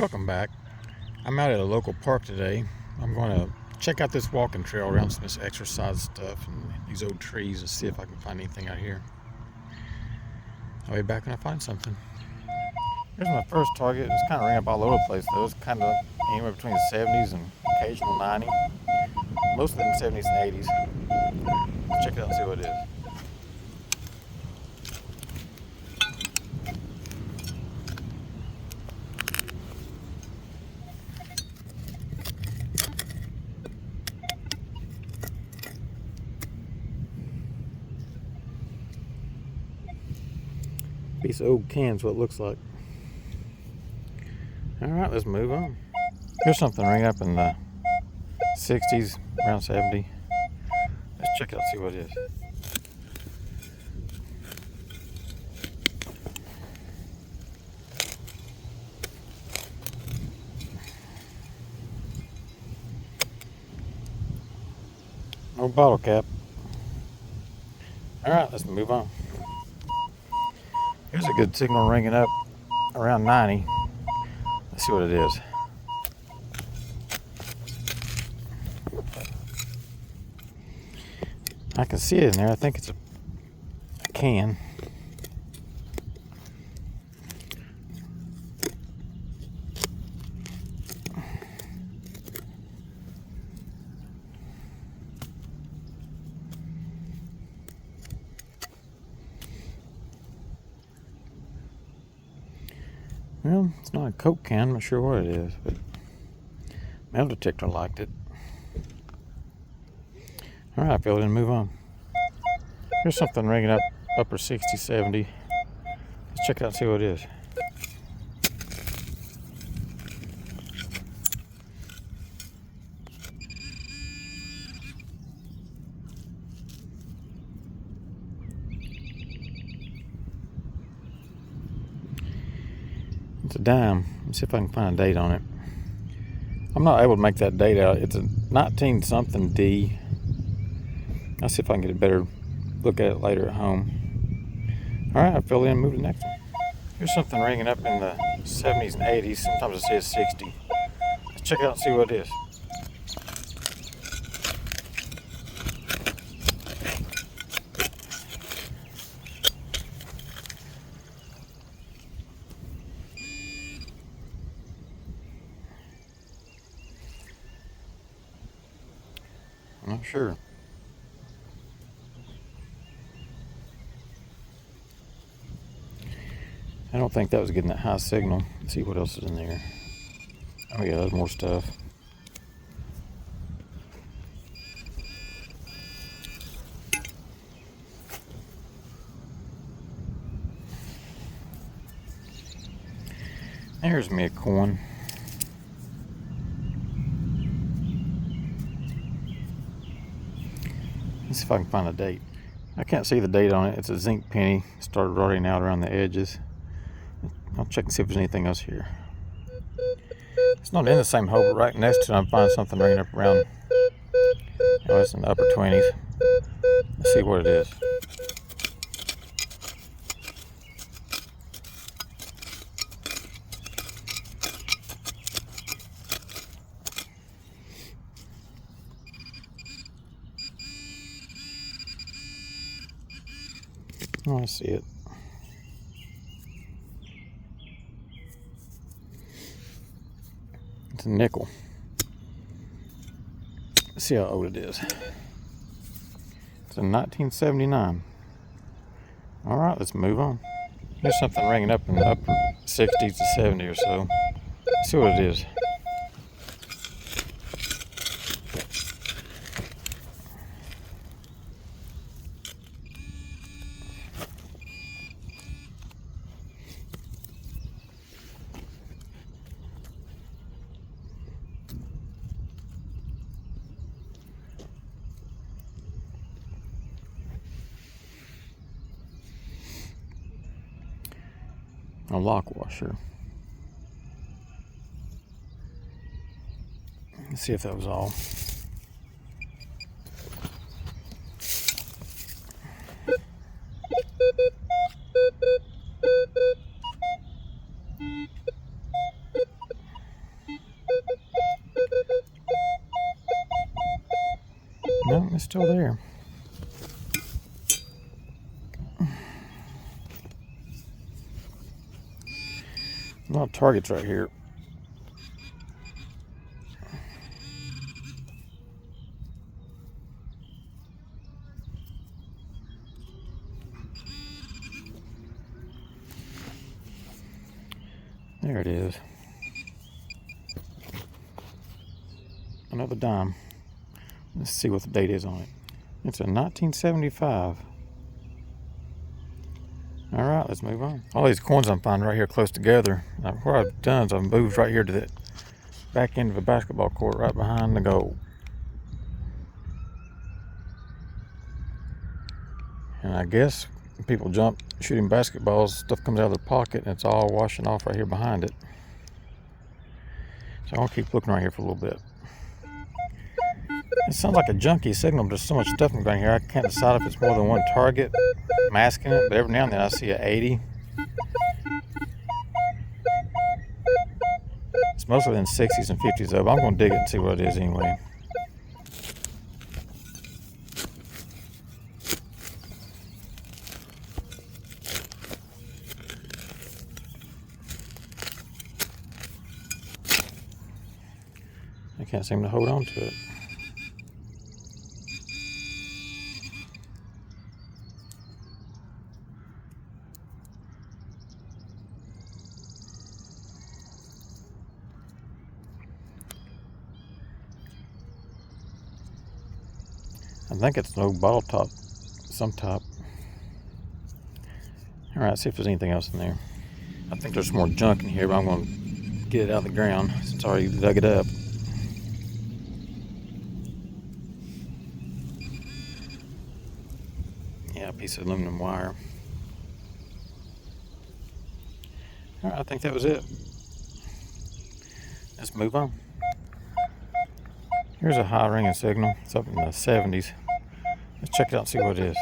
Welcome back. I'm out at a local park today. I'm going to check out this walking trail around some of this exercise stuff and these old trees and see if I can find anything out here. I'll be back when I find something. Here's my first target. It's kind of ran up all over the place though. It's kind of anywhere between the 70s and occasional 90. Most of them 70s and 80s. Let's check it out and see what it is. Piece of old can's what it looks like. Alright, let's move on. Here's something ringing up in the 60s, around 70. Let's check it out, see what it is. No bottle cap. Alright, let's move on. Here's a good signal ringing up around 90. Let's see what it is. I can see it in there. I think it's a can. Well, it's not a Coke can, I'm not sure what it is, but metal detector liked it. Alright, I feel it and move on. Here's something ringing up upper 60, 70. Let's check it out and see what it is. It's a dime. Let's see if I can find a date on it. I'm not able to make that date out. It's a 19 something D. I'll see if I can get a better look at it later at home. Alright, I'll fill in and move to the next one. Here's something ringing up in the 70s and 80s. Sometimes it says 60. Let's check it out and see what it is. I'm not sure. I don't think that was getting that high signal. Let's see what else is in there. Oh yeah, there's more stuff. There's me a coin. Let's see if I can find a date. I can't see the date on it. It's a zinc penny. It started rotting out around the edges. I'll check and see if there's anything else here. It's not in the same hole, but right next to it I'm finding something ringing up around, oh, it's in the upper 20s. Let's see what it is. Oh, I see it. It's a nickel. Let's see how old it is. It's a 1979. Alright, let's move on. There's something ringing up in the upper 60s to 70 or so. Let's see what it is. A lock washer. Let's see if that was all. No, it's still there. A lot of targets right here. There it is. Another dime. Let's see what the date is on it. It's a 1975. All right, let's move on. All these coins I'm finding right here close together. Now, what I've done is I've moved right here to the back end of a basketball court right behind the goal. And I guess when people jump shooting basketballs, stuff comes out of their pocket and it's all washing off right here behind it. So I'll keep looking right here for a little bit. It sounds like a junky signal, but there's so much stuff going here. I can't decide if it's more than one target masking it, but every now and then I see an 80. It's mostly in 60s and 50s though, but I'm going to dig it and see what it is anyway. I can't seem to hold on to it. I think it's an old bottle top, some top. All right, see if there's anything else in there. I think there's some more junk in here, but I'm going to get it out of the ground since I already dug it up. Yeah, a piece of aluminum wire. All right, I think that was it. Let's move on. Here's a high ringing signal. It's up in the 70s. Let's check it out and see what it is.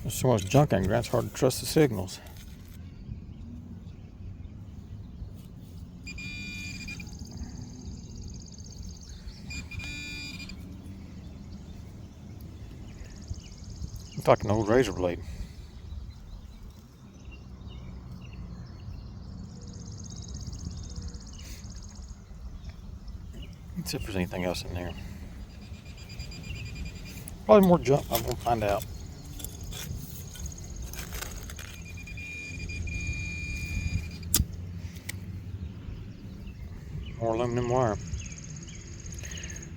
There's so much junk in here, it's hard to trust the signals. Looks like an old razor blade. Let's see if there's anything else in there. Probably more junk. I'm gonna find out. More aluminum wire.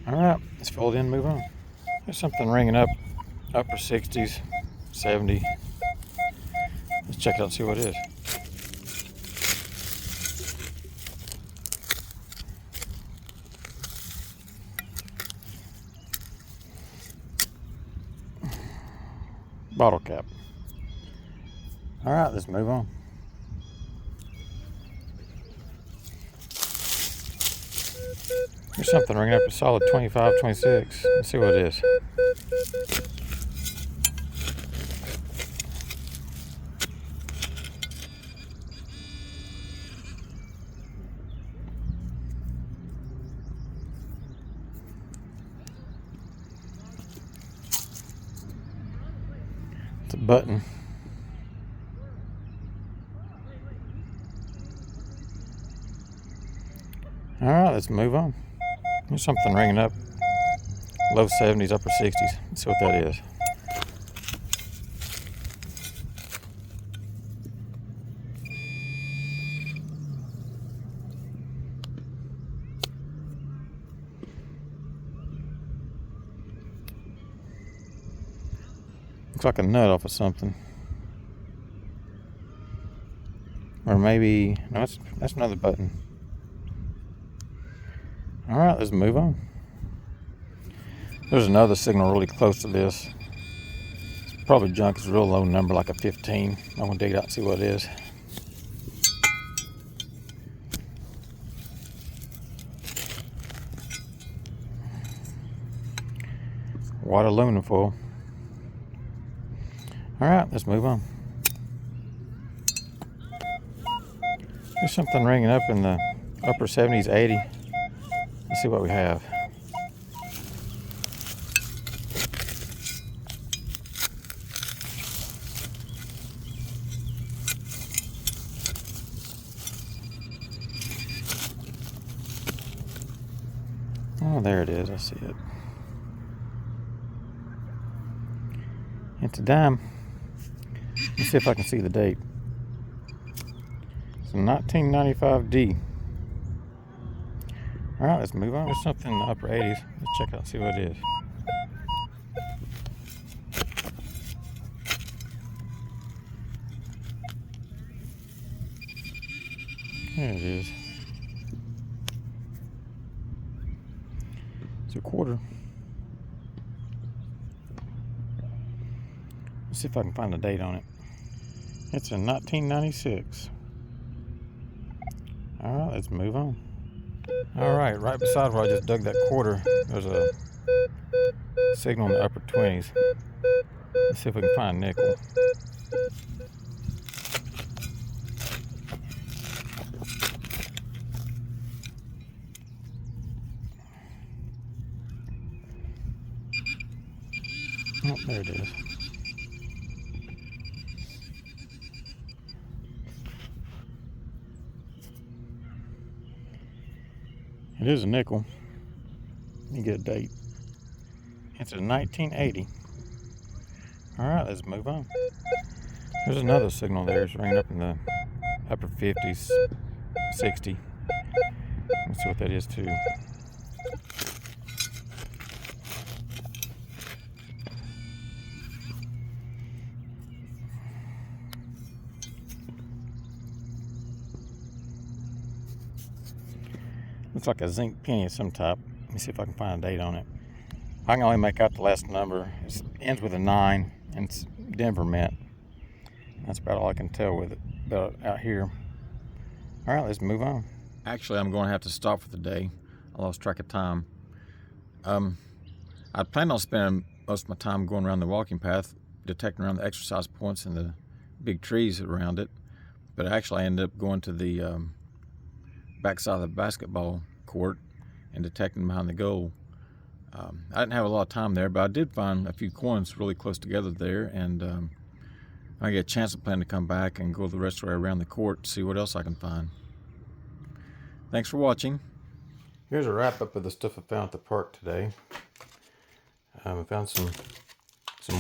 All right, let's fold in and move on. There's something ringing up, upper 60s, 70. Let's check it out and see what it is. Bottle cap. All right, let's move on. There's something ringing up a solid 25, 26. Let's see what it is. It's a button. All right, let's move on. There's something ringing up. Low 70s, upper 60s. Let's see what that is. Looks like a nut off of something. Or maybe, no, that's another button. All right, let's move on. There's another signal really close to this. It's probably junk. It's a real low number, like a 15. I'm gonna dig it out and see what it is. White aluminum foil. All right, let's move on. There's something ringing up in the upper 70s, 80. Let's see what we have. Oh, there it is. I see it. It's a dime. Let's see if I can see the date. It's a 1995D. All right, let's move on. There's something in the upper 80s. Let's check out and see what it is. There it is. It's a quarter. Let's see if I can find the date on it. It's in 1996. All right, let's move on. All right beside where I just dug that quarter, there's a signal in the upper 20s. Let's see if we can find a nickel. Oh, there it is. It is a nickel. Let me get a date. It's a 1980. All right, let's move on. There's another signal there. It's ringing up in the upper 50s, 60. Let's see what that is too. Looks like a zinc penny of some type. Let me see if I can find a date on it. I can only make out the last number. It ends with a 9, and it's Denver Mint. That's about all I can tell with it out here. All right, let's move on. Actually, I'm going to have to stop for the day. I lost track of time. I planned on spending most of my time going around the walking path, detecting around the exercise points and the big trees around it. But actually, I ended up going to the backside of the basketball court and detecting behind the goal. I didn't have a lot of time there, but I did find a few coins really close together there, and I get a chance to plan to come back and go the rest of the way around the court to see what else I can find. Thanks for watching. Here's a wrap-up of the stuff I found at the park today. I found some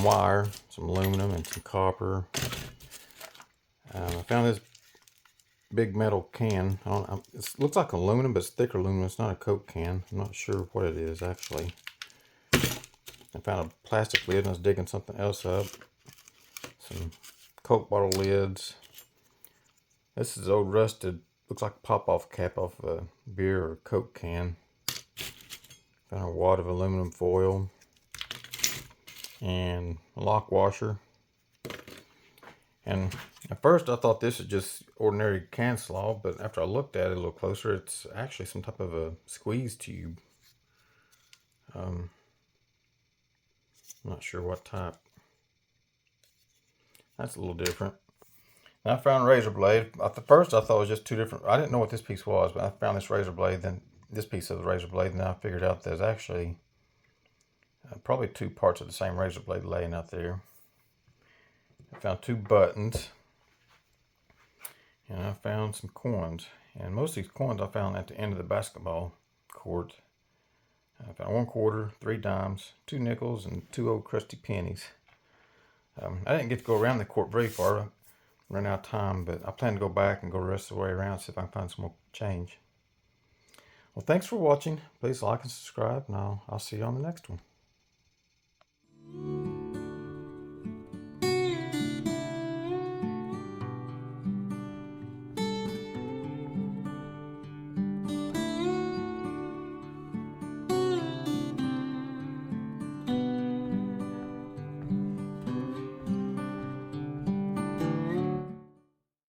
wire, some aluminum, and some copper. I found this big metal can. It looks like aluminum, but it's thicker aluminum. It's not a Coke can. I'm not sure what it is actually. I found a plastic lid and I was digging something else up. Some Coke bottle lids. This is old rusted, looks like a pop-off cap off a beer or Coke can. Found a wad of aluminum foil and a lock washer. And at first I thought this was just ordinary can slaw, but after I looked at it a little closer, it's actually some type of a squeeze tube. I'm not sure what type. That's a little different. And I found a razor blade. At first I thought it was just two different, I didn't know what this piece was, but I found this razor blade, then this piece of the razor blade, and then I figured out there's actually probably two parts of the same razor blade laying out there. I found two buttons, and I found some coins. And most of these coins I found at the end of the basketball court. I found 1 quarter, 3 dimes, 2 nickels, and 2 old crusty pennies. I didn't get to go around the court very far. I ran out of time, but I plan to go back and go the rest of the way around, see if I can find some more change. Well, thanks for watching. Please like and subscribe, and I'll see you on the next one.